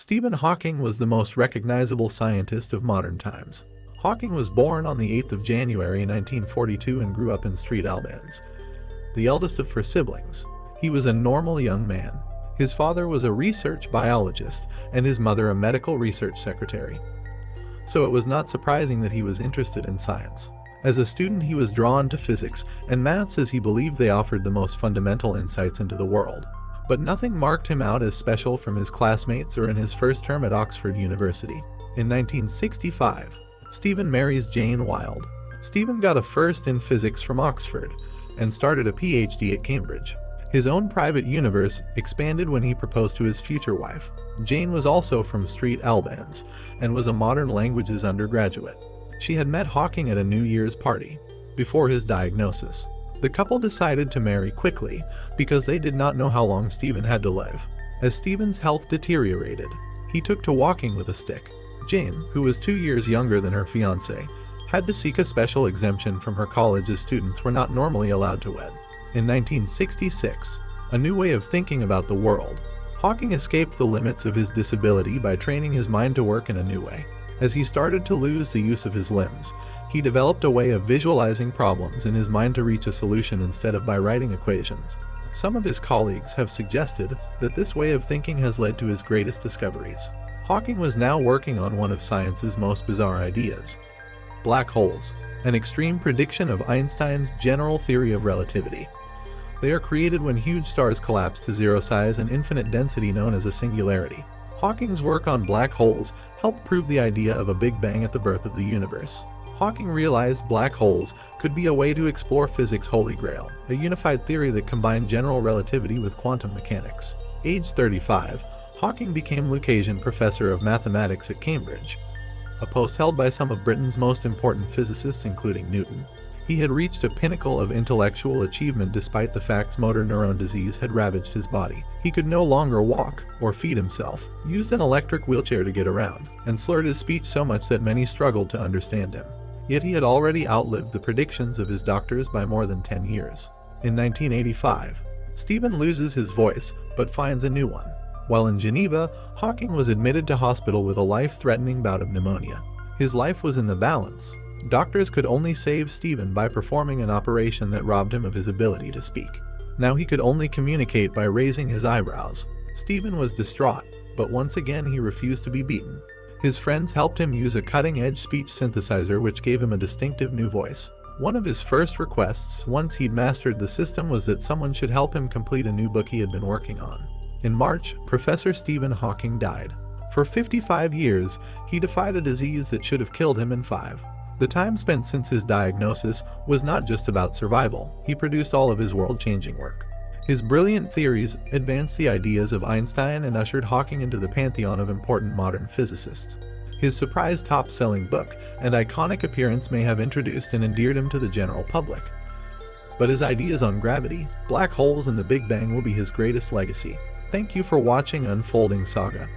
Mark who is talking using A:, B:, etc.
A: Stephen Hawking was the most recognizable scientist of modern times. Hawking was born on the 8th of January 1942 and grew up in St Albans, the eldest of 4 siblings. He was a normal young man. His father was a research biologist and his mother a medical research secretary. So it was not surprising that he was interested in science. As a student, he was drawn to physics and maths as he believed they offered the most fundamental insights into the world. But nothing marked him out as special from his classmates or in his first term at Oxford University. In 1965, Stephen marries Jane Wilde. Stephen got a first in physics from Oxford and started a PhD at Cambridge. His own private universe expanded when he proposed to his future wife. Jane was also from St Albans and was a modern languages undergraduate. She had met Hawking at a New Year's party before his diagnosis. The couple decided to marry quickly because they did not know how long Stephen had to live. As Stephen's health deteriorated, he took to walking with a stick. Jane, who was 2 years younger than her fiancé, had to seek a special exemption from her college as students were not normally allowed to wed. In 1966, a new way of thinking about the world, Hawking escaped the limits of his disability by training his mind to work in a new way. As he started to lose the use of his limbs, he developed a way of visualizing problems in his mind to reach a solution instead of by writing equations. Some of his colleagues have suggested that this way of thinking has led to his greatest discoveries. Hawking was now working on one of science's most bizarre ideas: black holes, an extreme prediction of Einstein's general theory of relativity. They are created when huge stars collapse to zero size and infinite density known as a singularity. Hawking's work on black holes helped prove the idea of a Big Bang at the birth of the universe. Hawking realized black holes could be a way to explore physics' holy grail, a unified theory that combined general relativity with quantum mechanics. Aged 35, Hawking became Lucasian Professor of Mathematics at Cambridge, a post held by some of Britain's most important physicists including Newton. He had reached a pinnacle of intellectual achievement despite the fact motor neuron disease had ravaged his body. He could no longer walk or feed himself, used an electric wheelchair to get around, and slurred his speech so much that many struggled to understand him. Yet he had already outlived the predictions of his doctors by more than 10 years. In 1985, Stephen loses his voice but finds a new one. While in Geneva, Hawking was admitted to hospital with a life-threatening bout of pneumonia. His life was in the balance. Doctors could only save Stephen by performing an operation that robbed him of his ability to speak. Now he could only communicate by raising his eyebrows. Stephen was distraught, but once again he refused to be beaten. His friends helped him use a cutting-edge speech synthesizer which gave him a distinctive new voice. One of his first requests, once he'd mastered the system, was that someone should help him complete a new book he had been working on. In March, Professor Stephen Hawking died. For 55 years, he defied a disease that should have killed him in 5. The time spent since his diagnosis was not just about survival. He produced all of his world-changing work. His brilliant theories advanced the ideas of Einstein and ushered Hawking into the pantheon of important modern physicists. His surprise top-selling book and iconic appearance may have introduced and endeared him to the general public. But his ideas on gravity, black holes, and the Big Bang will be his greatest legacy. Thank you for watching Unfolding Saga.